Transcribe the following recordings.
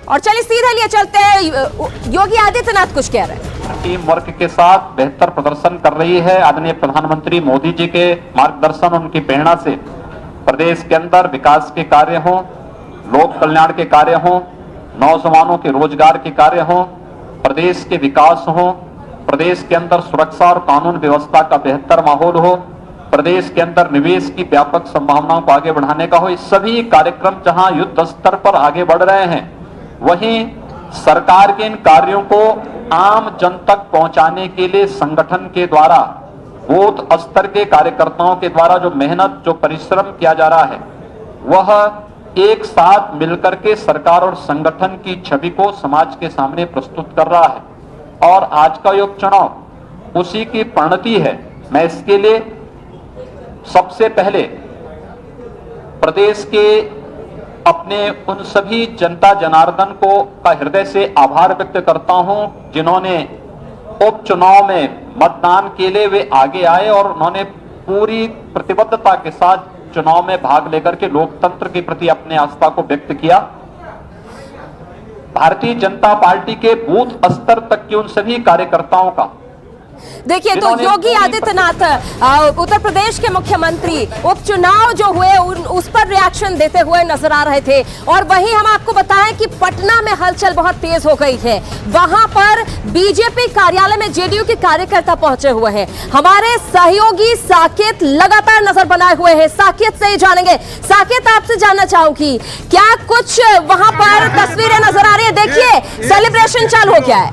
और चलिए सीधे लिए चलते हैं, योगी आदित्यनाथ कुछ कह रहे हैं। टीम वर्क के साथ बेहतर प्रदर्शन कर रही है। आदरणीय प्रधानमंत्री मोदी जी के मार्गदर्शन, उनकी प्रेरणा से प्रदेश के अंदर विकास के कार्य हों, लोक कल्याण के कार्य हों, नौजवानों के रोजगार के कार्य हों, प्रदेश के विकास हों, प्रदेश के अंदर सुरक्षा और कानून व्यवस्था का बेहतर माहौल हो, प्रदेश के अंदर निवेश की व्यापक संभावनाओं को आगे बढ़ाने का हो। ये सभी कार्यक्रम जहां युद्ध स्तर पर आगे बढ़ रहे हैं, वहीं सरकार के इन कार्यों को आम जन तक पहुंचाने के लिए संगठन के द्वारा, बूथ स्तर के कार्यकर्ताओं के द्वारा जो मेहनत, जो परिश्रम किया जा रहा है, वह एक साथ मिलकर के सरकार और संगठन की छवि को समाज के सामने प्रस्तुत कर रहा है। और आज का ये उपचुनाव उसी की परिणति है। मैं इसके लिए सबसे पहले प्रदेश के अपने उन सभी जनता जनार्दन को का हृदय से आभार व्यक्त करता हूं, जिन्होंने उपचुनाव में मतदान के लिए वे आगे आए और उन्होंने पूरी प्रतिबद्धता के साथ चुनाव में भाग लेकर के लोकतंत्र के प्रति अपने आस्था को व्यक्त किया। भारतीय जनता पार्टी के बूथ स्तर तक के उन सभी कार्यकर्ताओं का, देखिए तो योगी आदित्यनाथ उत्तर प्रदेश के मुख्यमंत्री उपचुनाव जो हुए उस पर रिएक्शन देते हुए नजर आ रहे थे। और वहीं हम आपको बताएं कि पटना में हलचल बहुत तेज हो गई है। वहां पर बीजेपी कार्यालय में जेडीयू के कार्यकर्ता पहुंचे हुए हैं। हमारे सहयोगी साकेत लगातार नजर बनाए हुए हैं। साकेत से ही जानेंगे। साकेत, आपसे जानना चाहूंगी, क्या कुछ वहां पर तस्वीरें नजर आ रही है? देखिए सेलिब्रेशन चालू हो गया है।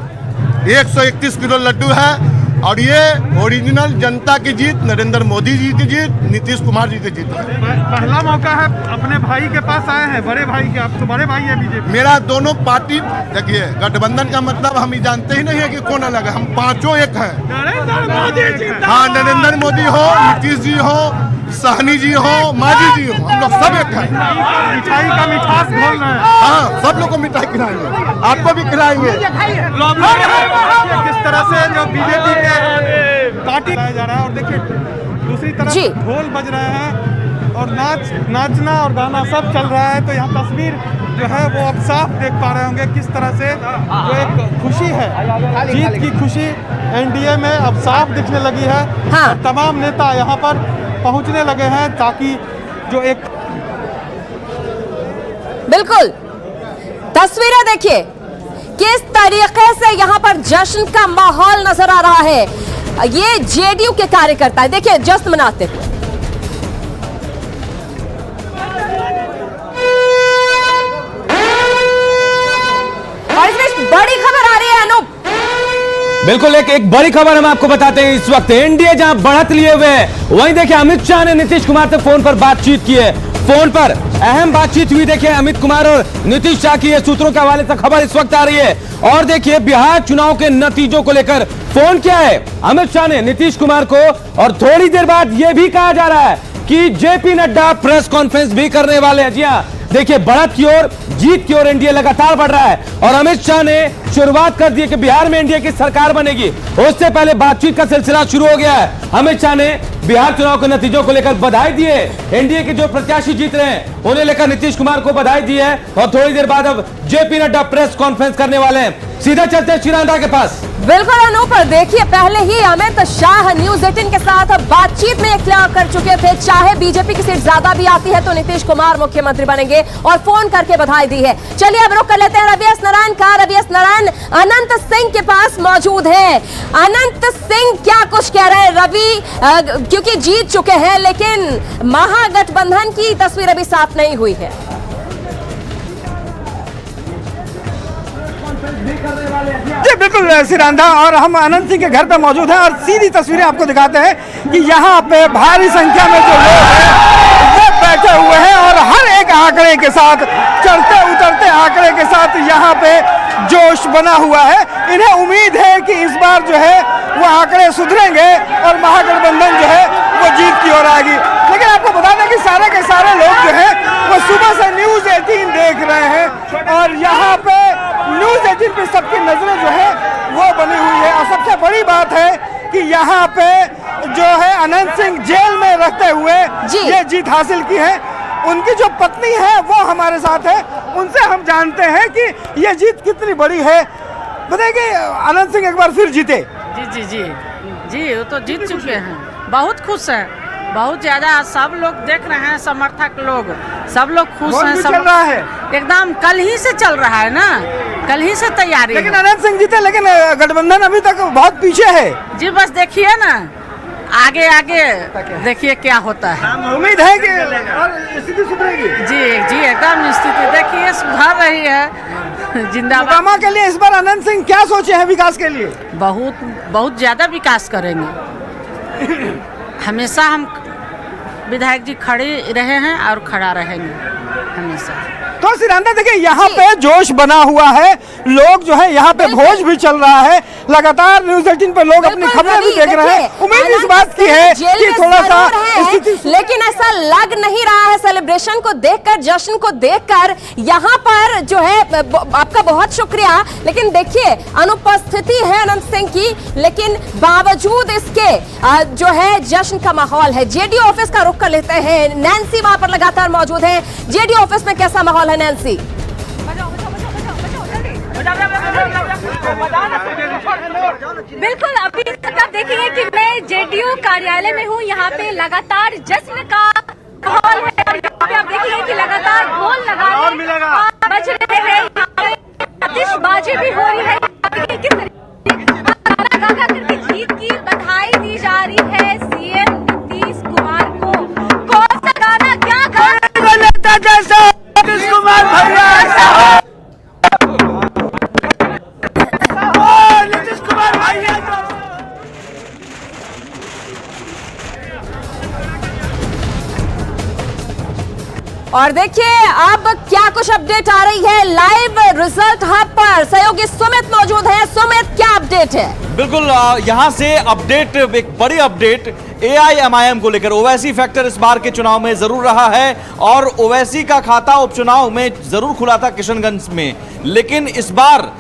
131 किलो लड्डू है और ये ओरिजिनल जनता की जीत, नरेंद्र मोदी जी की जीत, नीतीश कुमार जी की जीत। पहला मौका है, अपने भाई के पास आए हैं, बड़े भाई के। आप तो बड़े भाई है बीजेपी। मेरा दोनों पार्टी, देखिए गठबंधन का मतलब हम जानते ही नहीं है कि कौन अलग है, हम पांचों एक हैं। हाँ, नरेंद्र मोदी हो, नीतीश जी हो, सहनी जी हो, मांझी जी हो, हम लोग सब एक हैं। मिठाई का मिठास घोल रहे हैं। हाँ, सब लोग को मिठाई खिलाएंगे, आपको भी खिलाएंगे। किस तरह से जो बीजेपी के पार्टी जा रहा है, और देखिए दूसरी तरफ ढोल बज रहे हैं और नाचना और गाना सब चल रहा है। तो यहाँ तस्वीर जो है वो अब साफ देख पा रहे होंगे किस तरह से जो एक खुशी है, जीत की खुशी एनडीए में अब साफ दिखने लगी है। हाँ। तमाम नेता यहाँ पर पहुंचने लगे हैं ताकि जो एक, बिल्कुल तस्वीरें देखिए किस तरीके से यहाँ पर जश्न का माहौल नजर आ रहा है। ये जेडीयू के कार्यकर्ता है, देखिए जश्न मनाते हुए। और इसमें बड़ी खबर आ रही है अनूप। बिल्कुल एक बड़ी खबर हम आपको बताते हैं। इस वक्त एनडीए जहां बढ़त लिए हुए है, वहीं देखिए अमित शाह ने नीतीश कुमार से फोन पर बातचीत की है। फोन पर अहम बातचीत हुई। देखिए अमित कुमार और नीतीश शाह की सूत्रों के हवाले से खबर इस वक्त आ रही है। और देखिए बिहार चुनाव के नतीजों को लेकर फोन किया है अमित शाह ने नीतीश कुमार को। और थोड़ी देर बाद यह भी कहा जा रहा है कि जेपी नड्डा प्रेस कॉन्फ्रेंस भी करने वाले हैं। जी हाँ, देखिए बढ़त की ओर, जीत की ओर एनडीए लगातार बढ़ रहा है। और अमित शाह ने शुरुआत कर दी है कि बिहार में एनडीए की सरकार बनेगी। उससे पहले बातचीत का सिलसिला शुरू हो गया है। अमित शाह ने बिहार चुनाव के नतीजों को लेकर बधाई दी है। एनडीए के जो प्रत्याशी जीत रहे हैं उन्हें लेकर नीतीश कुमार को बधाई दी है। और थोड़ी देर बाद अब जेपी नड्डा प्रेस कॉन्फ्रेंस करने वाले हैं। सीधा चलते हैं श्रीरांधा के पास। बिल्कुल अनूप, देखिए पहले ही अमित शाह न्यूज 18 के साथ बातचीत में क्लियर कर चुके थे, चाहे बीजेपी की सीट ज्यादा भी आती है तो नीतीश कुमार मुख्यमंत्री बनेंगे, और फोन करके बधाई दी है। चलिए अब रुक कर लेते हैं रवि एस नारायण का। रवि एस नारायण अनंत सिंह के पास मौजूद है। अनंत सिंह क्या कुछ कह रहे हैं? रवि क्योंकि जीत चुके हैं लेकिन महागठबंधन की तस्वीर अभी साफ नहीं हुई है। जी बिल्कुल श्रीरांधा, और हम अनंत सिंह के घर पे मौजूद हैं और सीधी तस्वीरें आपको दिखाते हैं कि यहाँ पे भारी संख्या में जो लोग हैं वो बैठे हुए हैं और हर एक आंकड़े के साथ, चढ़ते उतरते आंकड़े के साथ यहाँ पे जोश बना हुआ है। इन्हें उम्मीद है कि इस बार जो है वो आंकड़े सुधरेंगे और महागठबंधन जो है वो जीत की ओर आएगी। लेकिन आपको बता दें कि सारे के सारे लोग जो है वो सुबह से न्यूज 18 देख रहे हैं और यहाँ पे न्यूज 18 पे सबकी नजरें जो है वो बनी हुई है। और सबसे बड़ी बात है कि यहाँ पे जो है अनंत सिंह जेल में रहते हुए ये जीत हासिल की है। उनकी जो पत्नी है वो हमारे साथ है, उनसे हम जानते हैं कि ये जीत कितनी बड़ी है। बताइए आनंद सिंह एक बार फिर जीते। जी जी जी जी, वो तो जीत चुके हैं, बहुत खुश हैं, बहुत ज्यादा। सब लोग देख रहे हैं, समर्थक लोग सब लोग खुश हैं। सब चल रहा है एकदम, कल ही से चल रहा है ना, कल ही से तैयारी। लेकिन आनंद सिंह जीते, लेकिन गठबंधन अभी तक बहुत पीछे है। जी बस देखिए ना, आगे आगे देखिए क्या होता है। उम्मीद है कि और स्थिति सुधरेगी। जी जी, एकदम स्थिति देखिए सुधर रही है। जिंदाबाद। मोकामा के लिए इस बार आनंद सिंह क्या सोचे हैं विकास के लिए? बहुत बहुत ज्यादा विकास करेंगे। हमेशा हम विधायक जी खड़े रहे हैं और खड़ा रहेंगे हमेशा। तो सिरांदा देखिए यहाँ पे जोश बना हुआ है, लोग जो है यहाँ पे भोज भी चल रहा है, लगातार न्यूज़ 18 पे लोग अपनी खबरें भी देख रहे हैं। उम्मीद इस बात की है कि थोड़ा सा स्थिति, लेकिन ऐसा लग नहीं रहा है। सेलिब्रेशन को देखकर, जश्न को देखकर यहाँ पर जो है, आपका बहुत शुक्रिया, लेकिन देखिए अनुपस्थिति है अनंत सिंह की, लेकिन बावजूद इसके जो है जश्न का माहौल है। जेडीयू ऑफिस का रुख कर लेते हैं, नैन्सी वहां पर लगातार मौजूद है। जेडीयू ऑफिस में कैसा माहौल है नैन्सी? बिल्कुल, अभी तक आप देखेंगे कि मैं जेडीयू कार्यालय में हूँ। यहाँ पे लगातार जश्न का माहौल है और यहाँ पे आप देखेंगे कि लगातार ढोल बज रहे हैं, यहाँ पे आतिशबाजी भी हो रही है। किस गाना गा करके जीत की बधाई दी जा रही है सीएम नीतीश कुमार को। कौन सा गाना, क्या गाना? नीतीश कुमार भैया, नीतीश कुमार भैया। और देखिए अब क्या कुछ अपडेट आ रही है लाइव रिजल्ट हब पर। सहयोगी सुमित मौजूद है। सुमित, क्या अपडेट है? बिल्कुल, यहाँ से अपडेट, एक बड़ी अपडेट AIMIM को लेकर। ओवैसी फैक्टर इस बार के चुनाव में जरूर रहा है और ओवैसी का खाता उपचुनाव में जरूर खुला था किशनगंज में, लेकिन इस बार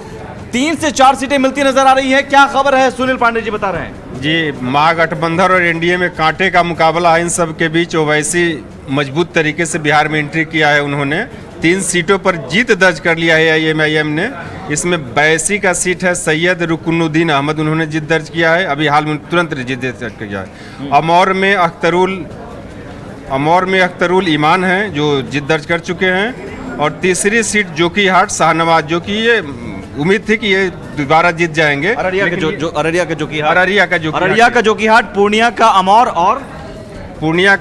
3 से 4 सीटें मिलती नजर आ रही है। क्या खबर है, सुनील पांडे जी बता रहे हैं। जी, महागठबंधन और एनडीए में कांटे का मुकाबला है। इन सब के बीच ओवैसी मजबूत तरीके से बिहार में एंट्री किया है। उन्होंने 3 सीटों पर जीत दर्ज कर लिया है AIMIM ने। इसमें 82 का सीट है सैयद रुकनुद्दीन अहमद, उन्होंने जीत दर्ज किया है, अभी हाल में तुरंत जीत दर्ज किया है। अमौर में अख्तरुल ईमान हैं जो जीत दर्ज कर चुके हैं। और तीसरी सीट जोकीहाट शाहनवाज, जो कि ये उम्मीद थी कि ये दोबारा जीत जाएंगे। अररिया का जोकीहाट, पूर्णिया का अमौर और पूर्णिया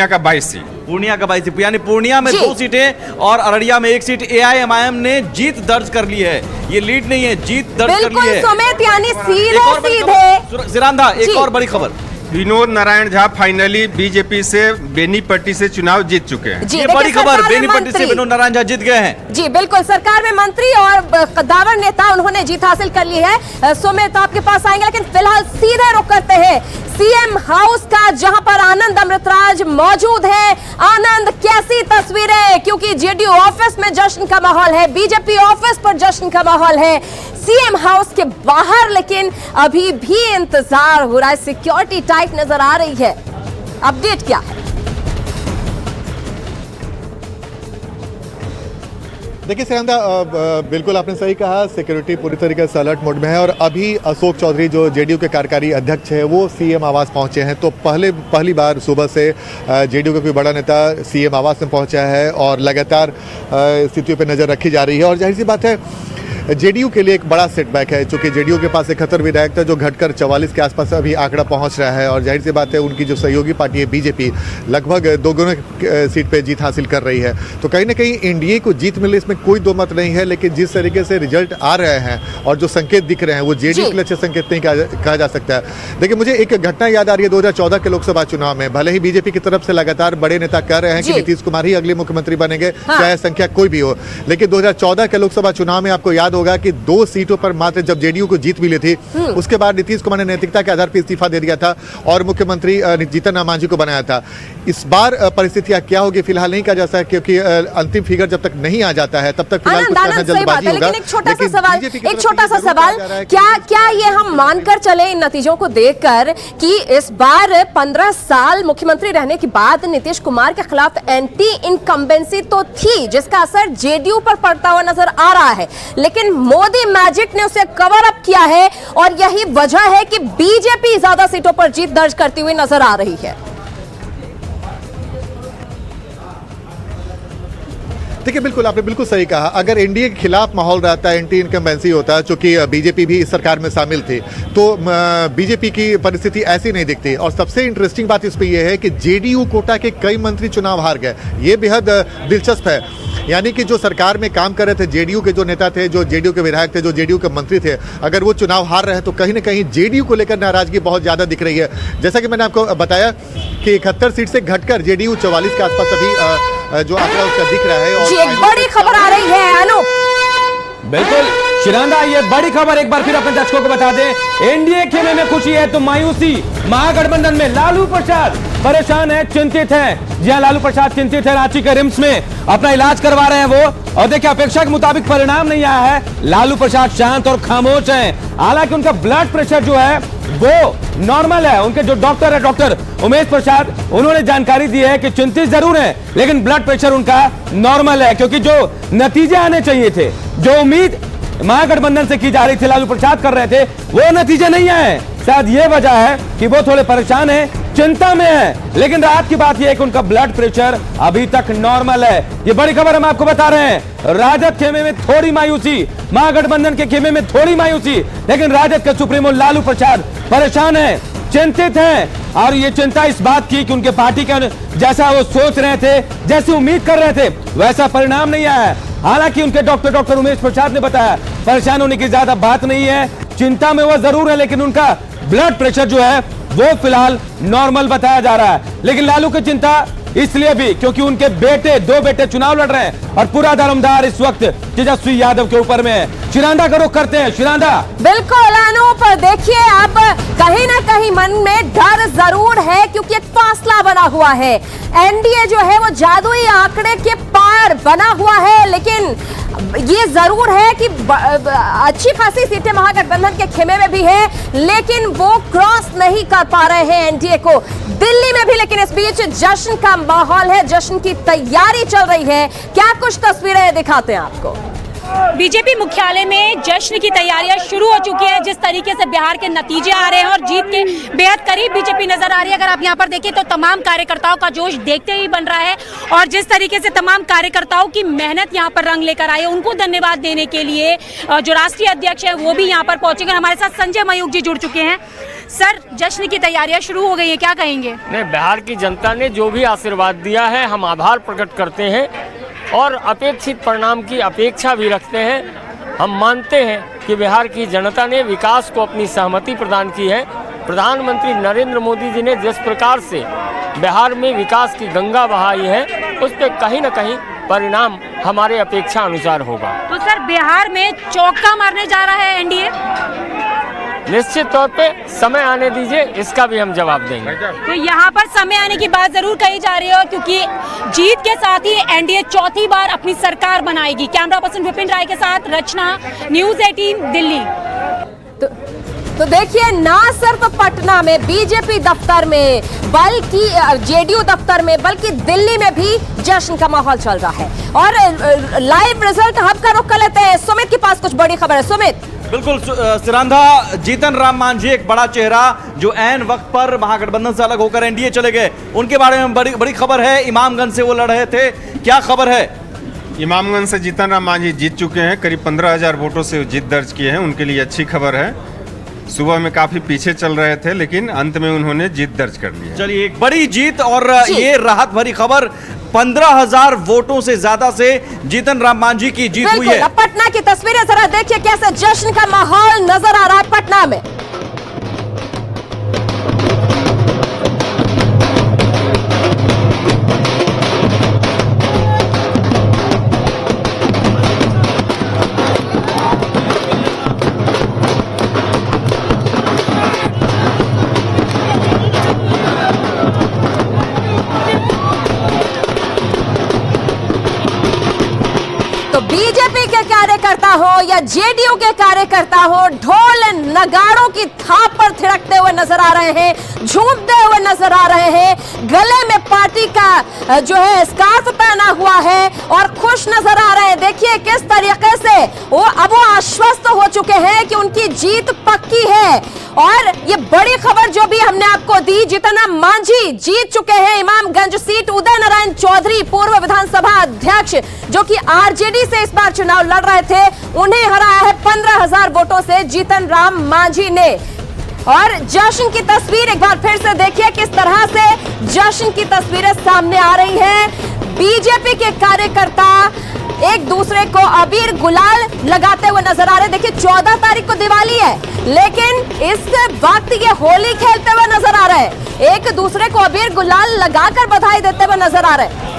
का 22 सीट। पूर्णिया का 22, यानी पूर्णिया में 2 सीटें और अररिया में 1 सीट AIMIM ने जीत दर्ज कर ली है। ये लीड नहीं है, जीत दर्ज कर ली है। बिल्कुल सुमित, यानी सीधे सिरांदा, एक और बड़ी खबर, विनोद नारायण झा फाइनली बीजेपी से बेनीपट्टी से चुनाव जीत चुके हैं। ये बड़ी खबर, बेनीपट्टी से विनोद नारायण झा जीत गए हैं। जी बिल्कुल, सरकार में मंत्री और कद्दावर नेता, उन्होंने जीत हासिल कर ली है। सुमित आपके पास आएंगे, लेकिन फिलहाल सीधे रुख करते हैं सीएम हाउस का, जहां पर आनंद अमृतराज मौजूद है। आनंद, कैसी तस्वीरें? क्योंकि जेडीयू ऑफिस में जश्न का माहौल है, बीजेपी ऑफिस पर जश्न का माहौल है, सीएम हाउस के बाहर लेकिन अभी भी इंतजार हो रहा है, सिक्योरिटी टाइट नजर आ रही है। अपडेट क्या है? देखिए सिकंदर, बिल्कुल आपने सही कहा, सिक्योरिटी पूरी तरीके से अलर्ट मोड में है। और अभी अशोक चौधरी जो जेडीयू के कार्यकारी अध्यक्ष है वो सीएम आवास पहुंचे हैं। तो पहली बार सुबह से जेडीयू का कोई बड़ा नेता सीएम आवास में पहुंचा है और लगातार स्थितियों पर नज़र रखी जा रही है। और जाहिर सी बात है जेडीयू के लिए एक बड़ा सेटबैक है, चूंकि जेडीयू के पास 71 विधायक था जो घटकर 44 के आसपास अभी आंकड़ा पहुंच रहा है। और जाहिर सी बात है उनकी जो सहयोगी पार्टी है बीजेपी लगभग 2 सीट पे जीत हासिल कर रही है। तो कहीं ना कहीं एनडीए को जीत मिले इसमें कोई दो मत नहीं है, लेकिन जिस तरीके से रिजल्ट आ रहे हैं और जो संकेत दिख रहे हैं वो जेडीयू के लिए अच्छे संकेत नहीं कहा जा सकता है। देखिए मुझे एक घटना याद आ रही है 2014 के लोकसभा चुनाव में। भले ही बीजेपी की तरफ से लगातार बड़े नेता कह रहे हैं कि नीतीश कुमार ही अगले मुख्यमंत्री बनेंगे, चाहे संख्या कोई भी हो, लेकिन 2014 के लोकसभा चुनाव में आपको याद याद होगा कि 2 सीटों पर मात्र जब जेडीयू को जीत मिली थी, उसके बाद नीतीश कुमार ने नैतिकता के आधार पर इस्तीफा दे दिया था और मुख्यमंत्री जीतन राम मांझी को बनाया था। इस बार परिस्थितियां क्या होगी फिलहाल नहीं कहा जा सकता, क्योंकि अंतिम फिगर जब तक नहीं आ जाता है तब तक फिलहाल कुछ कहना जल्दबाजी होगा। लेकिन एक छोटा सा सवाल, क्या ये हम मानकर चले इन नतीजों को देखकर कि इस बार 15 साल मुख्यमंत्री रहने के बाद नीतीश कुमार के खिलाफ एंटी इनकम्बेंसी तो थी, जिसका असर जेडीयू पर पड़ता हुआ नजर आ रहा है, लेकिन मोदी मैजिक ने उसे कवर अप किया है और यही वजह है कि बीजेपी ज्यादा सीटों पर जीत दर्ज करती हुई नजर आ रही है। देखिए, बिल्कुल आपने बिल्कुल सही कहा। अगर एनडीए के खिलाफ माहौल रहता है, एंटी इनकम्बेंसी होता है, चूंकि बीजेपी भी इस सरकार में शामिल थी, तो बीजेपी की परिस्थिति ऐसी नहीं दिखती। और सबसे इंटरेस्टिंग बात इस पे यह है कि जेडीयू कोटा के कई मंत्री चुनाव हार गए। ये बेहद दिलचस्प है। यानी कि जो सरकार में काम कर रहे थे, जेडीयू के जो नेता थे, जो जेडीयू के विधायक थे, जो जेडीयू के मंत्री थे, अगर वो चुनाव हार रहे हैं तो कहीं ना कहीं जेडीयू को लेकर नाराजगी बहुत ज्यादा दिख रही है। जैसा कि मैंने आपको बताया कि 71 सीट से घटकर जेडीयू 44 के आसपास अभी जो आंकड़ा उसका दिख रहा है। और एक बड़ी खबर आ रही है अनूप। बिल्कुल शिरांदा, ये बड़ी खबर एक बार फिर अपने दर्शकों को बता दें। एनडीए खेमे में खुशी है तो मायूसी महागठबंधन में। लालू प्रसाद परेशान है, चिंतित है। जी हां, लालू प्रसाद चिंतित है। रांची के रिम्स में अपना इलाज करवा रहे हैं वो, और देखिए अपेक्षा के मुताबिक परिणाम नहीं आया है। लालू प्रसाद शांत और खामोश हैं। हालांकि उनका ब्लड प्रेशर जो है वो नॉर्मल है। उनके जो डॉक्टर है, डॉक्टर उमेश प्रसाद, उन्होंने जानकारी दी है कि चिंतित जरूर है लेकिन ब्लड प्रेशर उनका नॉर्मल है, क्योंकि जो नतीजे आने चाहिए थे, जो उम्मीद महागठबंधन से की जा रही थी, लालू प्रसाद कर रहे थे, वो नतीजे नहीं आए। शायद ये वजह है कि वो थोड़े परेशान है, चिंता में है। लेकिन राहत की बात यह है कि उनका ब्लड प्रेशर अभी तक नॉर्मल है। ये बड़ी खबर हम आपको बता रहे हैं। राजद खेमे में थोड़ी मायूसी, महागठबंधन के खेमे में थोड़ी मायूसी, लेकिन राजद के सुप्रीमो लालू प्रसाद परेशान है, चिंतित हैं। और ये चिंता इस बात की कि उनके पार्टी का जैसा वो सोच रहे थे, जैसे उम्मीद कर रहे थे, वैसा परिणाम नहीं आया। हालांकि उनके डॉक्टर उमेश प्रसाद ने बताया परेशान होने की ज्यादा बात नहीं है, चिंता में वह जरूर है, लेकिन उनका ब्लड प्रेशर जो है वो फिलहाल नॉर्मल बताया जा रहा है। लेकिन लालू की चिंता इसलिए भी क्योंकि उनके दो बेटे चुनाव लड़ रहे हैं और पूरा दारोमदार इस वक्त तेजस्वी यादव के ऊपर में है। शिरांदा का रुख करते हैं। शिरांदा, बिल्कुल अनूप, देखिए अब कहीं ना कहीं मन में डर जरूर है, क्योंकि एक फासला बना हुआ है। एनडीए जो है वो जादुई आंकड़े के पार बना हुआ है, लेकिन ये जरूर है कि अच्छी खासी सीटें महागठबंधन के खेमे में भी है, लेकिन वो क्रॉस नहीं कर पा रहे हैं एनडीए को दिल्ली में भी। लेकिन इस बीच जश्न का माहौल है, जश्न की तैयारी चल रही है। क्या कुछ तस्वीरें दिखाते हैं आपको। बीजेपी मुख्यालय में जश्न की तैयारियां शुरू हो चुकी है। जिस तरीके से बिहार के नतीजे आ रहे हैं और जीत के बेहद करीब बीजेपी नजर आ रही है, अगर आप यहां पर देखें तो तमाम कार्यकर्ताओं का जोश देखते ही बन रहा है। और जिस तरीके से तमाम कार्यकर्ताओं की मेहनत यहां पर रंग लेकर आई है, उनको धन्यवाद देने के लिए जो राष्ट्रीय अध्यक्ष है वो भी यहां पर पहुंचेंगे। हमारे साथ संजय मयूख जी जुड़ चुके हैं। सर, जश्न की तैयारियां शुरू हो गई है, क्या कहेंगे? नहीं, बिहार की जनता ने जो भी आशीर्वाद दिया है, हम आभार प्रकट करते हैं और अपेक्षित परिणाम की अपेक्षा भी रखते हैं। हम मानते हैं कि बिहार की जनता ने विकास को अपनी सहमति प्रदान की है। प्रधानमंत्री नरेंद्र मोदी जी ने जिस प्रकार से बिहार में विकास की गंगा बहाई है, उस पर कहीं न कहीं परिणाम हमारे अपेक्षा अनुसार होगा। तो सर, बिहार में चौका मारने जा रहा है एनडीए? निश्चित तौर पे समय आने दीजिए, इसका भी हम जवाब देंगे। तो यहाँ पर समय आने की बात जरूर कही जा रही है, क्योंकि जीत के साथ ही एनडीए चौथी बार अपनी सरकार बनाएगी। कैमरा पर्सन विपिन राय के साथ रचना, न्यूज़ 18 दिल्ली। तो देखिए, ना सिर्फ पटना में बीजेपी दफ्तर में, बल्कि जेडीयू दफ्तर में, बल्कि दिल्ली में भी जश्न का माहौल चल रहा है। और लाइव रिजल्ट हब का रुख कर लेते हैं। सुमित के पास कुछ बड़ी खबर है। सुमित। बिल्कुल सिरांधा, जीतन राम मांझी एक बड़ा चेहरा जो ऐन वक्त पर महागठबंधन से अलग होकर एनडीए चले गए, उनके बारे में बड़ी खबर है। इमामगंज से वो लड़ रहे थे, क्या खबर है? इमामगंज से जीतन राम मांझी जीत चुके हैं, करीब 15,000 वोटों से जीत दर्ज किए हैं। उनके लिए अच्छी खबर है। सुबह में काफी पीछे चल रहे थे, लेकिन अंत में उन्होंने जीत दर्ज कर ली। चलिए, एक बड़ी जीत और ये राहत भरी खबर, 15,000 वोटों से ज्यादा से जीतन राम मांझी की जीत हुई है। पटना की तस्वीरें जरा देखिए, कैसे जश्न का माहौल नजर आ रहा है पटना में। तो बीजेपी के कार्यकर्ता हो या जेडीयू के कार्यकर्ता हो, ढोल नगाड़ों की थाप पर थिरकते हुए नजर आ रहे हैं, झूमते हुए नजर आ रहे हैं, गले में पार्टी का जो है स्कार्फ पहना हुआ है और खुश नजर आ रहे हैं। देखिए किस तरीके से वो आश्वस्त हो चुके हैं कि उनकी जीत पक्की है। और ये बड़ी खबर जो भी हमने आपको दी, जीतन राम मांझी जीत चुके हैं इमामगंज सीट। उदय नारायण चौधरी पूर्व विधानसभा अध्यक्ष जो कि आरजेडी से इस बार चुनाव लड़ रहे थे, उन्हें हराया है 15,000 वोटों से जीतन राम मांझी ने। और जश्न की तस्वीर एक बार फिर से देखिए किस तरह से जश्न की तस्वीरें सामने आ रही हैं। बीजेपी के कार्यकर्ता एक दूसरे को अबीर गुलाल लगाते हुए नजर आ रहे हैं। देखिए 14 तारीख को दिवाली है, लेकिन इस वक्त ये होली खेलते हुए नजर आ रहे हैं, एक दूसरे को अबीर गुलाल लगाकर बधाई देते हुए नजर आ रहे हैं।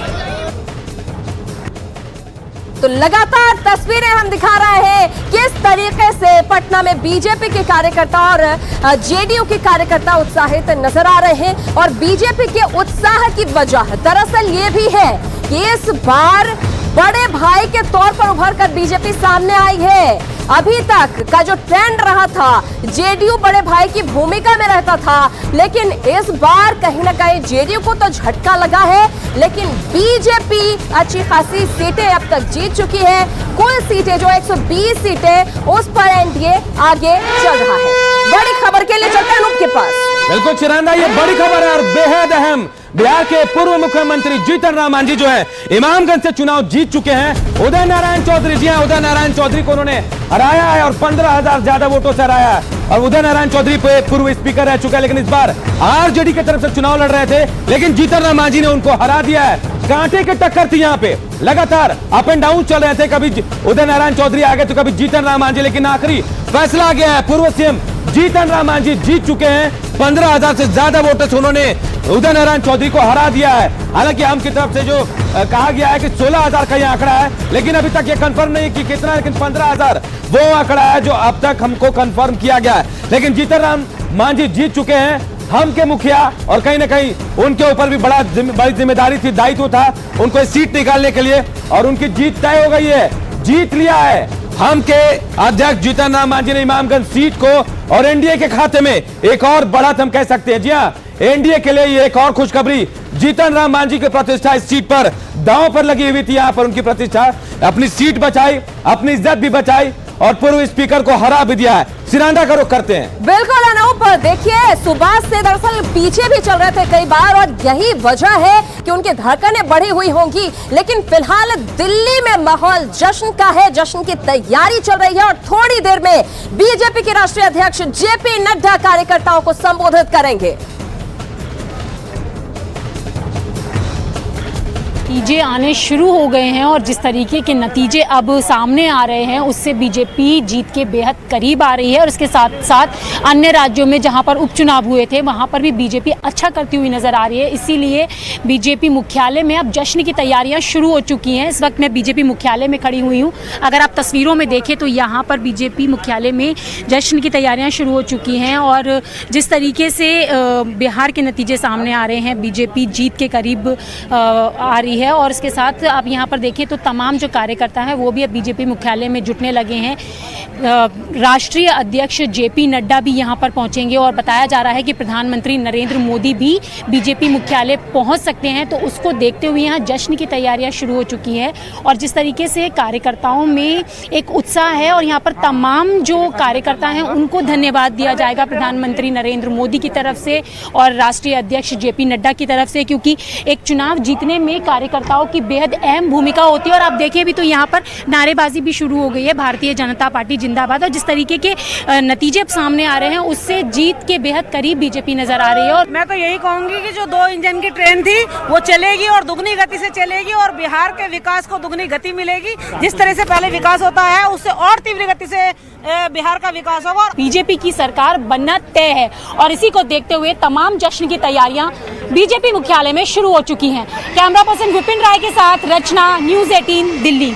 तो लगातार तस्वीरें हम दिखा रहे हैं किस तरीके से पटना में बीजेपी के कार्यकर्ता और जेडीयू के कार्यकर्ता उत्साहित नजर आ रहे हैं। और बीजेपी के उत्साह की वजह दरअसल ये भी है कि इस बार बड़े भाई के तौर पर उभर कर बीजेपी सामने आई है। अभी तक का जो ट्रेंड रहा था, जेडीयू बड़े भाई की भूमिका में रहता था, लेकिन इस बार कहीं ना कहीं जेडीयू को तो झटका लगा है, लेकिन बीजेपी अच्छी खासी सीटें अब तक जीत चुकी है। कुल सीटें जो 120 सीटें, उस पर एनडीए आगे चल रहा है। बड़ी खबर के लिए चलते हैं अनूप के पास। बिल्कुल चिरांदा, ये बड़ी खबर है और बेहद अहम। बिहार के पूर्व मुख्यमंत्री जीतन राम मांझी जो है इमामगंज से चुनाव जीत चुके हैं। उदय नारायण चौधरी, जी हां, उदय नारायण चौधरी को उन्होंने हराया है और 15,000 ज्यादा वोटों से हराया है। और उदय नारायण चौधरी पूर्व स्पीकर रह चुका है, लेकिन इस बार आरजेडी की तरफ से चुनाव लड़ रहे थे, लेकिन जीतन राम मांझी ने उनको हरा दिया है। कांटे की टक्कर थी यहाँ पे, लगातार अप एंड डाउन चल रहे थे, कभी उदय नारायण चौधरी आगे तो कभी जीतन राम मांझी, लेकिन आखिरी फैसला आ गया है। पूर्व सीएम जीतन राम मांझी जीत चुके हैं। 15,000 से ज्यादा वोटों से उन्होंने उदय नारायण चौधरी को हरा दिया है। हालांकि हम की तरफ से जो कहा गया है कि 16,000 का ये आंकड़ा है, लेकिन अभी तक ये कंफर्म नहीं कि कितना, लेकिन 15,000 वो आंकड़ा है जो अब तक हमको कंफर्म किया गया है। लेकिन जीतन राम मांझी जीत चुके हैं, हम के मुखिया, और कहीं ना कहीं उनके ऊपर भी बड़ी जिम्मेदारी थी, दायित्व था उनको सीट निकालने के लिए, और उनकी जीत तय हो गई है, जीत लिया है। हम के अध्यक्ष जीतन राम मांझी ने इमामगंज सीट को और एनडीए के खाते में एक और बढ़त हम कह सकते हैं। जी हां, एनडीए के लिए ये एक और खुशखबरी, जीतन राम मांझी की प्रतिष्ठा इस सीट पर दांव पर लगी हुई थी। यहां पर उनकी प्रतिष्ठा, अपनी सीट बचाई, अपनी इज्जत भी बचाई और पूर्व स्पीकर को हरा भी दिया है। सिरांदा का रुख करते हैं। बिल्कुल अनूप, देखिए सुबह से दरअसल पीछे भी चल रहे थे कई बार, और यही वजह है कि उनकी धड़कनें बढ़ी हुई होंगी। लेकिन फिलहाल दिल्ली में माहौल जश्न का है, जश्न की तैयारी चल रही है और थोड़ी देर में बीजेपी के राष्ट्रीय अध्यक्ष जेपी नड्डा कार्यकर्ताओं को संबोधित करेंगे। नतीजे आने शुरू हो गए हैं और जिस तरीके के नतीजे अब सामने आ रहे हैं उससे बीजेपी जीत के बेहद करीब आ रही है। और इसके साथ साथ अन्य राज्यों में जहां पर उपचुनाव हुए थे वहां पर भी बीजेपी अच्छा करती हुई नजर आ रही है। इसीलिए बीजेपी मुख्यालय में अब जश्न की तैयारियां शुरू हो चुकी हैं। इस वक्त मैं बीजेपी मुख्यालय में खड़ी हुई हूँ। अगर आप तस्वीरों में देखें तो यहाँ पर बीजेपी मुख्यालय में जश्न की तैयारियाँ शुरू हो चुकी हैं। और जिस तरीके से बिहार के नतीजे सामने आ रहे हैं, बीजेपी जीत के करीब आ रही है। और इसके साथ आप यहाँ पर देखें तो तमाम जो कार्यकर्ता हैं वो भी अब बीजेपी मुख्यालय में जुटने लगे हैं। राष्ट्रीय अध्यक्ष जेपी नड्डा भी यहाँ पर पहुँचेंगे और बताया जा रहा है कि प्रधानमंत्री नरेंद्र मोदी भी बीजेपी मुख्यालय पहुँच सकते हैं। तो उसको देखते हुए यहाँ जश्न की तैयारियाँ शुरू हो चुकी हैं। और जिस तरीके से कार्यकर्ताओं में एक उत्साह है और यहाँ पर तमाम जो कार्यकर्ता हैं उनको धन्यवाद दिया जाएगा प्रधानमंत्री नरेंद्र मोदी की तरफ से और राष्ट्रीय अध्यक्ष जेपी नड्डा की तरफ से, क्योंकि एक चुनाव जीतने में कार्यकर्ताओं की बेहद अहम भूमिका होती है। और आप देखें भी तो यहाँ पर नारेबाजी भी शुरू हो गई है, भारतीय जनता पार्टी जिंदाबाद। और जिस तरीके के नतीजे अब सामने आ रहे हैं उससे जीत के बेहद करीब बीजेपी नजर आ रही है। और मैं तो यही कहूंगी कि जो 2 इंजन की ट्रेन थी वो चलेगी और दुगनी गति से चलेगी और बिहार के विकास को दुगनी गति मिलेगी। जिस तरह से पहले विकास होता है उससे और तीव्र गति से बिहार का विकास होगा। बीजेपी की सरकार बनना तय है और इसी को देखते हुए तमाम जश्न की तैयारियां बीजेपी मुख्यालय में शुरू हो चुकी हैं। कैमरा पर्सन विपिन राय के साथ रचना, न्यूज़ 18 दिल्ली।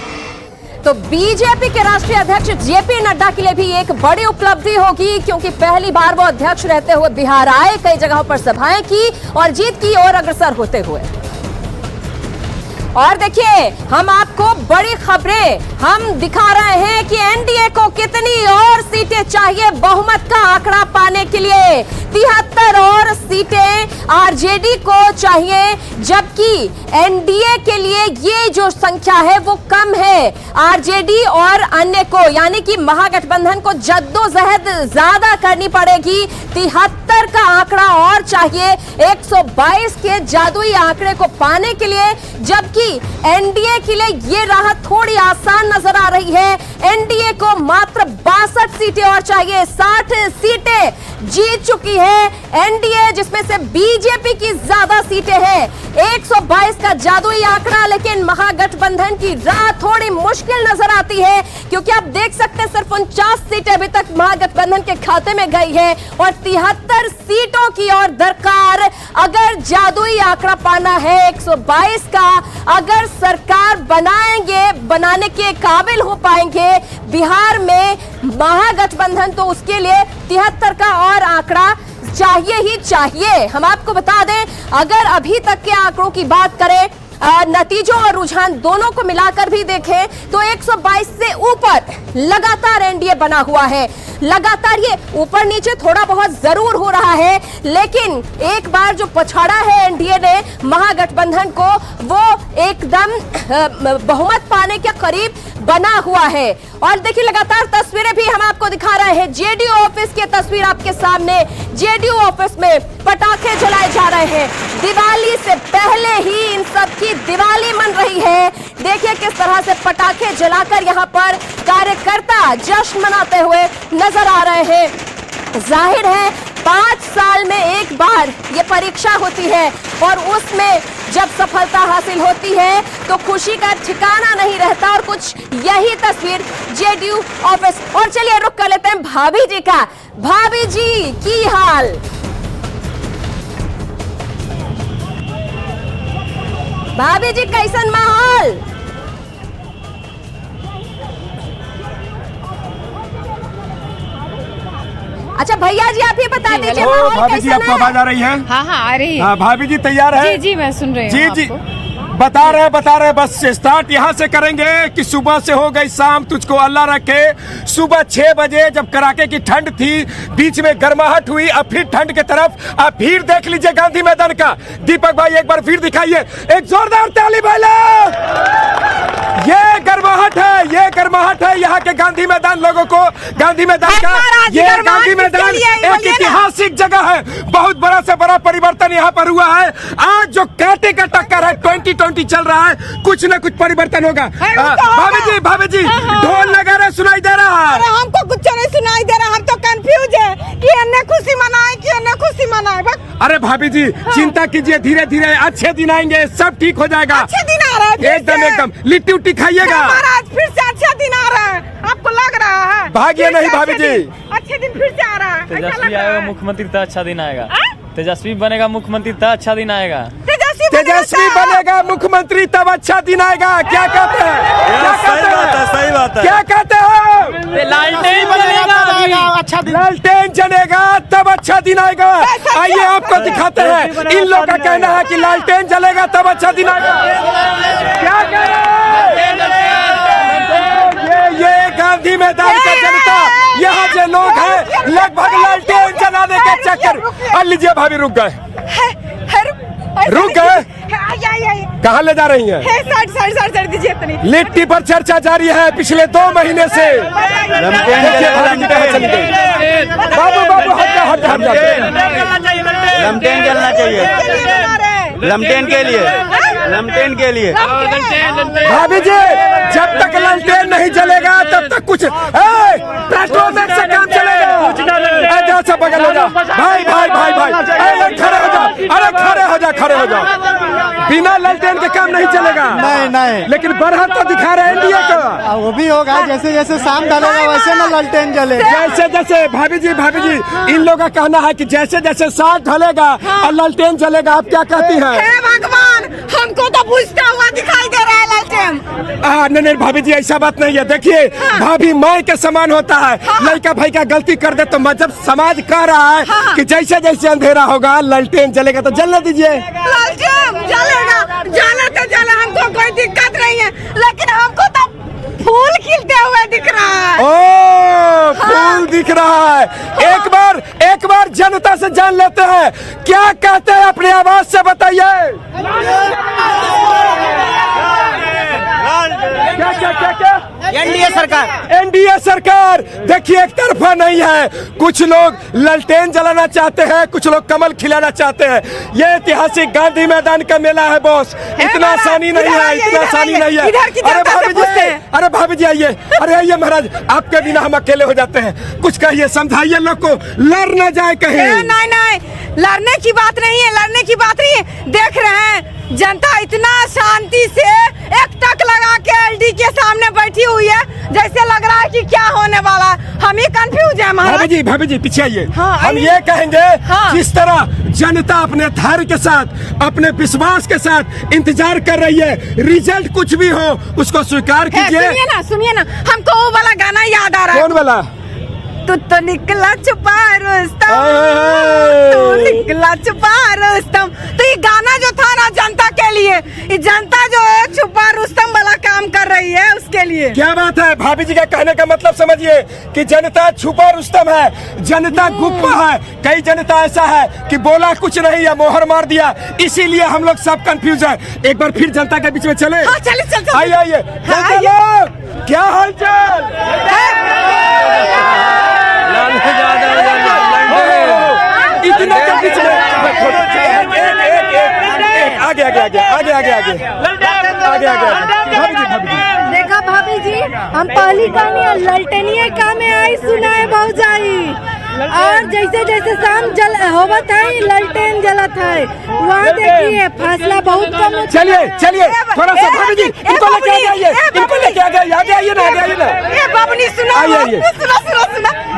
तो बीजेपी के राष्ट्रीय अध्यक्ष जेपी नड्डा के लिए भी एक बड़ी उपलब्धि होगी, क्योंकि पहली बार वो अध्यक्ष रहते हुए बिहार आए, कई जगहों पर सभाएं की और जीत की ओर अग्रसर होते हुए। और देखिए हम आपको बड़ी खबरें हम दिखा रहे हैं कि एनडीए को कितनी और सीटें चाहिए बहुमत का आंकड़ा पाने के लिए। 73 और सीटें आरजेडी को चाहिए, जबकि एनडीए के लिए ये जो संख्या है वो कम है। आरजेडी और अन्य को यानी कि महागठबंधन को जद्दोजहद ज्यादा करनी पड़ेगी। 73 का आंकड़ा और चाहिए 122 के जादुई आंकड़े को पाने के लिए, जबकि एनडीए के लिए ये राह थोड़ी आसान नजर आ रही है। एनडीए को मात्र 62 सीटें और चाहिए। 60 सीटें जीत चुकी है एनडीए, जिसमें से बीजेपी की ज्यादा सीटें हैं। 122 का जादुई आंकड़ा, लेकिन महागठबंधन की राह थोड़ी मुश्किल नजर आती है, क्योंकि आप देख सकते हैं सिर्फ 49 सीटें अभी तक महागठबंधन के खाते में गई है और 73 सीटों की और दरकार। अगर जादुई आंकड़ा पाना है 122 का, अगर सरकार बनाने के काबिल हो पाएंगे बिहार में महागठबंधन, तो उसके लिए 73 का और आंकड़ा चाहिए ही चाहिए। हम आपको बता दें, अगर अभी तक के आंकड़ों की बात करें, नतीजों और रुझान दोनों को मिलाकर भी देखें, तो 122 से ऊपर लगातार एनडीए बना हुआ है। लगातार ये ऊपर नीचे थोड़ा बहुत जरूर हो रहा है, लेकिन एक बार जो पछाड़ा है एनडीए ने महागठबंधन को, वो एकदम बहुमत पाने के करीब बना हुआ है। और देखिए लगातार तस्वीरें भी हम आपको दिखा रहे हैं। जेडीयू ऑफिस की तस्वीर आपके सामने। जेडीयू ऑफिस में पटाखे जलाए जा रहे हैं। दिवाली से पहले ही इन सब की दिवाली मन रही है। देखिए किस तरह से पटाखे जलाकर यहाँ पर कार्यकर्ता जश्न मनाते हुए नजर आ रहे हैं। जाहिर है 5 साल में एक बार ये परीक्षा होती है और उसमें जब सफलता हासिल होती है तो खुशी का ठिकाना नहीं रहता, और कुछ यही तस्वीर जेडीयू ऑफिस। और चलिए रुक कर लेते हैं भाभी जी का। भाभी जी की हाल? भाभी जी कैसन माहौल? अच्छा भैया जी आप ये बता दीजिए माहौल भाभी जी आपको आवाज आ रही है? हाँ हाँ आ रही है। हाँ भाभी जी तैयार है? जी जी मैं सुन रही हूँ। जी जी बता रहे बस स्टार्ट यहाँ से करेंगे कि सुबह से हो गई शाम, तुझको अल्लाह रखे। सुबह 6 बजे जब कड़ाके की ठंड थी, बीच में गर्माहट हुई, अब फिर ठंड की तरफ। आप फिर देख लीजिए गांधी मैदान का। दीपक भाई एक बार फिर दिखाइए, एक जोरदार ताली भाई। ये गर्माहट है यहाँ के गांधी मैदान लोगों को। गांधी मैदान का ये गांधी मैदान एक ऐतिहासिक जगह है। बहुत बड़ा से बड़ा परिवर्तन यहाँ पर हुआ है। आज जो कांटे का टक्कर है 2020 चल रहा है, कुछ न कुछ परिवर्तन होगा। भाभी जी ढोल नगाड़ा सुनाई दे रहा है? हमको कुछ नहीं सुनाई दे रहा, हम तो कंफ्यूज है कि अन्य खुशी मनाए कि अन्य खुशी मनाए। अरे भाभी जी चिंता कीजिए, धीरे धीरे अच्छे दिन आएंगे, सब ठीक हो जाएगा। अच्छे दिन आ रहा है एकदम लिट्टी उट्टी खाइएगा। महाराज फिर से अच्छा दिन आ रहा है, आपको लग रहा है? भाग्य नहीं भाभी जी, अच्छे दिन फिर से आ रहा है। तेजस्वी आएगा मुख्यमंत्री तो अच्छा दिन आएगा। तेजस्वी बनेगा मुख्यमंत्री तो अच्छा दिन आएगा। तेजस्वी बनेगा मुख्यमंत्री तब अच्छा दिन आएगा। क्या कहते हैं? सही बात है। क्या कहते हैं? लालटेन बनेगा, अच्छा दिन। लालटेन जलेगा तब अच्छा दिन आएगा। आइए आपको दिखाते हैं। इन लोगों का कहना है कि लालटेन जलेगा तब अच्छा दिन आएगा। क्या कह रहे हैं? ये गांधी मैदान का जनता, यहाँ जो लोग हैं लगभग लालटेन जलाने के चक्कर। और लीजिए भाभी रुक गए। कहाँ ले जा रही हैं? साइड दीजिए इतनी। लिट्टी पर चर्चा जारी है पिछले 2 महीने से। बाबू हट लमटेन जलना चाहिए। लमटेन के लिए भाभी जी जब तक लमटेन नहीं जलेगा तब तक कुछ पेट्रोल में से काम चलेगा। ऐसा बगल हो जा भाई। अरे खड़े हो जा। बिना ललटेन के काम नहीं चलेगा। नहीं लेकिन बढ़त तो दिखा रहे हैं एनडीए का। वो भी होगा, जैसे जैसे शाम ढलेगा वैसे ना ललटेन जले। जैसे भाभी जी इन लोगों का कहना है कि जैसे जैसे साग ढलेगा और ललटेन जलेगा। आप क्या कहती हैं? हे भगवान, हमको तो बुझता हुआ दिखाई दे रहा है ललटेन। नहीं भाभी जी ऐसा बात नहीं है। देखिए भाभी माई के समान होता है। लड़का भाई का गलती कर दे तो जब समाज कह रहा है कि जैसे जैसे अंधेरा होगा लालटेन जलेगा तो जलने दीजिए। लालटेन जलेगा, जले तो जले, हमको कोई दिक्कत नहीं है, लेकिन हमको तो फूल खिलते हुए दिख रहा है। ओ फूल दिख रहा है। एक बार जनता से जान लेते हैं क्या कहते हैं, अपनी आवाज से बताइए। क्या एनडीए सरकार देखिए एक तरफा नहीं है। कुछ लोग लालटेन जलाना चाहते हैं, कुछ लोग कमल खिलाना चाहते हैं। ये ऐतिहासिक गांधी मैदान का मेला है बॉस, इतना आसानी नहीं है, इतना आसानी नहीं है। अरे भाभी जी आइए, अरे आइए महाराज, आपके बिना हम अकेले हो जाते हैं। कुछ कहिए, समझाइए लोग को, लड़ न जाए कहीं। नहीं, लड़ने की बात नहीं है, लड़ने की बात नहीं है। देख रहे हैं जनता इतना शांति से एक टक लगा के एलडी के सामने बैठी हुई है, जैसे लग रहा है कि क्या होने वाला है। हम ही कंफ्यूज है महाराज। भाभी जी पीछे आइए। हम ये कहेंगे जिस तरह जनता अपने धैर्य के साथ, अपने विश्वास के साथ इंतजार कर रही है, रिजल्ट कुछ भी हो उसको स्वीकार कीजिए। सुनिए ना, हमको वो वाला गाना याद आ रहा है। कौन वाला? तू तो निकला छुपा रुस्तम, तू निकला छुपा रुस्तम। तो ये गाना जो था ना जनता के लिए, ये जनता जो है छुपा रुस्तम वाला काम कर रही है उसके लिए। क्या बात है, भाभी जी का कहने का मतलब समझिए कि जनता छुपा रुस्तम है, जनता गुप्ता है। कई जनता ऐसा है कि बोला कुछ नहीं या मोहर मार दिया, इसीलिए हम लोग सब कंफ्यूज है। एक बार फिर जनता के बीच में चले। आइए क्या हाल चाल? इतना के बीच में आगे देखा भाभी जी, हम पहली कहानी ललटनिया का में आई सुनाए बहुत जाई, और जैसे जैसे शाम जल होवत है ललटेन जलत है। वहाँ देखिए फासला बहुत कम। चलिए थोड़ा सा भाभी जी इनको लेके आइए, इनको लेके आगे आइए ना। ये बाबनी सुनो,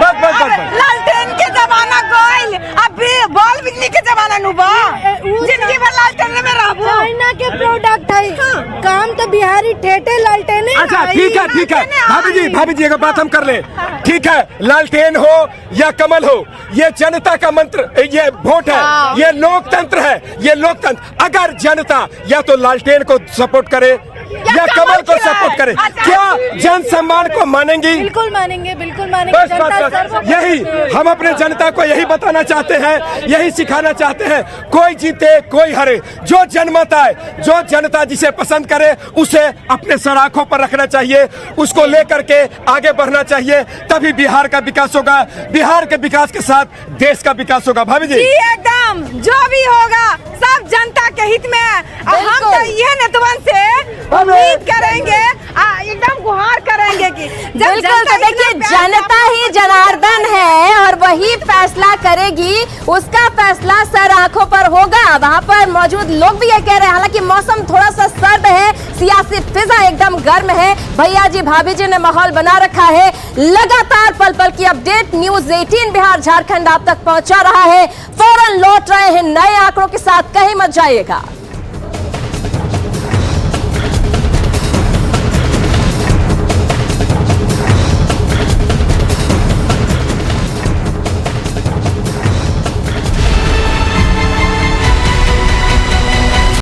बस लालटेन के जमाना गोइल, अभी बॉल बिजली के जमाना नुबा, जिंदगी भर लालटेन में रहबो। चाइना के प्रोडक्ट है, काम तो बिहारी ठेठे लालटेन। अच्छा ठीक है भाभी जी एक बात हम कर ले। ठीक है, लालटेन हो या कमल हो, ये जनता का मंत्र, ये वोट है, ये लोकतंत्र है, ये लोकतंत्र। अगर जनता या तो लालटेन को सपोर्ट करे या कमल को सपोर्ट करे, क्या जन सम्मान को मानेंगी? बिल्कुल मानेंगे। बस यही हम अपने जनता को यही बताना चाहते हैं, यही सिखाना चाहते हैं। कोई जीते कोई हारे, जो जनमत आए, जो जनता जिसे पसंद करे उसे अपने सराखों पर रखना चाहिए, उसको लेकर के आगे बढ़ना चाहिए, तभी बिहार का विकास होगा। बिहार के विकास के साथ देश का विकास होगा। भाभी जी एकदम, जो भी होगा सब जनता के हित में है। हम तो ये नेतवन से उम्मीद करेंगे, एकदम गुहार करेंगे कि बिल्कुल। तो देखिए जनता ही जनार्दन है और वही फैसला करेगी, उसका फैसला सर आंखों पर होगा। वहां पर मौजूद लोग भी ये कह रहे हैं, हालांकि मौसम थोड़ा सा सर्द है, सियासी फिजा एकदम गर्म है। भैया जी भाभी जी ने माहौल बना रखा है। लगातार पल पल की अपडेट न्यूज़ 18 बिहार झारखंड आप तक पहुंचा रहा है। फौरन लौट रहे हैं नए आंकड़ों के साथ, कहीं मत जाइएगा।